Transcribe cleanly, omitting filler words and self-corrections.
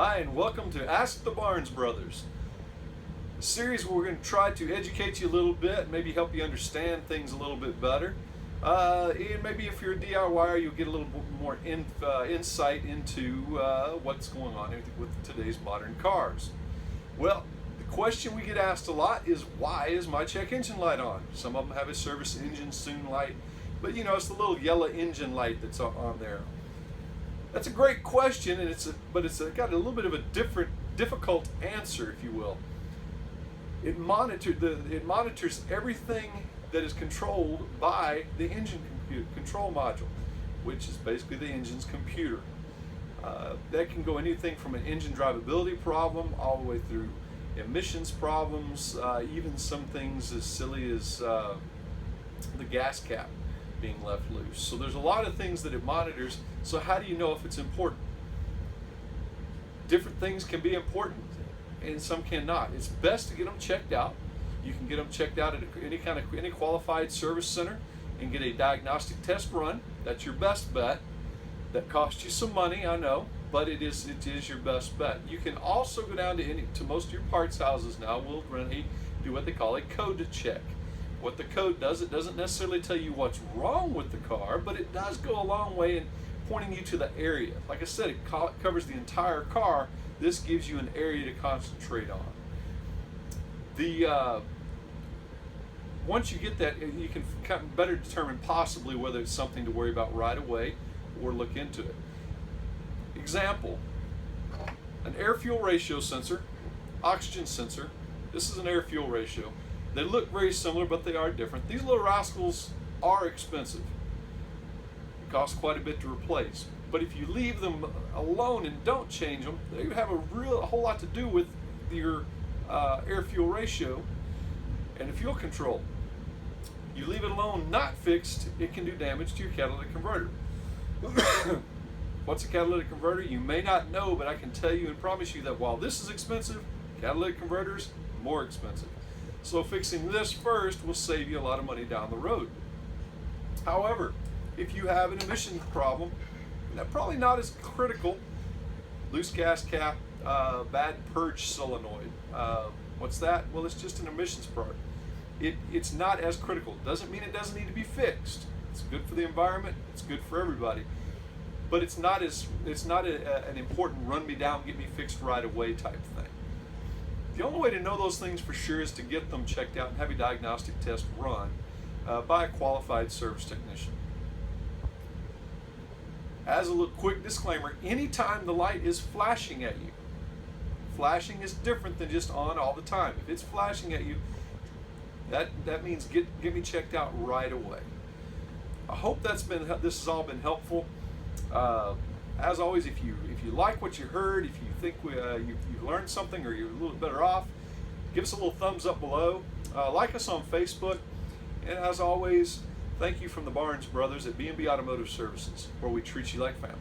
Hi, and welcome to Ask the Barnes Brothers, a series where we're going to try to educate you a little bit, maybe help you understand things a little bit better. And maybe if you're a DIYer, you'll get a little bit more insight into what's going on with today's modern cars. Well, the question we get asked a lot is, why is my check engine light on? Some of them have a service engine soon light, but it's the little yellow engine light that's on there. That's a great question, and it's got a little bit of a difficult answer, if you will. It monitors everything that is controlled by the engine control module, which is basically the engine's computer. That can go anything from an engine drivability problem all the way through emissions problems, even some things as silly as the gas cap being left loose. So there's a lot of things that it monitors. So how do you know if it's important? Different things can be important and some cannot. It's best to get them checked out. You can get them checked out at any qualified service center and get a diagnostic test run. That's your best bet. That costs you some money, I know, but it is your best bet. You can also go down to most of your parts houses now will do what they call a code check. What the code does, it doesn't necessarily tell you what's wrong with the car, but it does go a long way in pointing you to the area. Like I said, it covers the entire car. This gives you an area to concentrate on. Once you get that, you can better determine possibly whether it's something to worry about right away or look into it. Example, an air-fuel ratio sensor, oxygen sensor. This is an air-fuel ratio. They look very similar, but they are different. These little rascals are expensive. It costs quite a bit to replace. But if you leave them alone and don't change them, they have a whole lot to do with your air-fuel ratio and the fuel control. You leave it alone, not fixed, it can do damage to your catalytic converter. What's a catalytic converter? You may not know, but I can tell you and promise you that while this is expensive, catalytic converters more expensive. So fixing this first will save you a lot of money down the road. However, if you have an emission problem, that's probably not as critical. Loose gas cap, bad purge solenoid. What's that? Well, it's just an emissions part. It's not as critical. Doesn't mean it doesn't need to be fixed. It's good for the environment. It's good for everybody. But it's not an important run me down, get me fixed right away type thing. The only way to know those things for sure is to get them checked out and have a diagnostic test run by a qualified service technician. As a little quick disclaimer, anytime the light is flashing at you, flashing is different than just on all the time. If it's flashing at you, that means get me checked out right away. I hope this has all been helpful. As always, if you like what you heard, if you think you learned something or you're a little better off, give us a little thumbs up below. Like us on Facebook. And as always, thank you from the Barnes Brothers at B&B Automotive Services, where we treat you like family.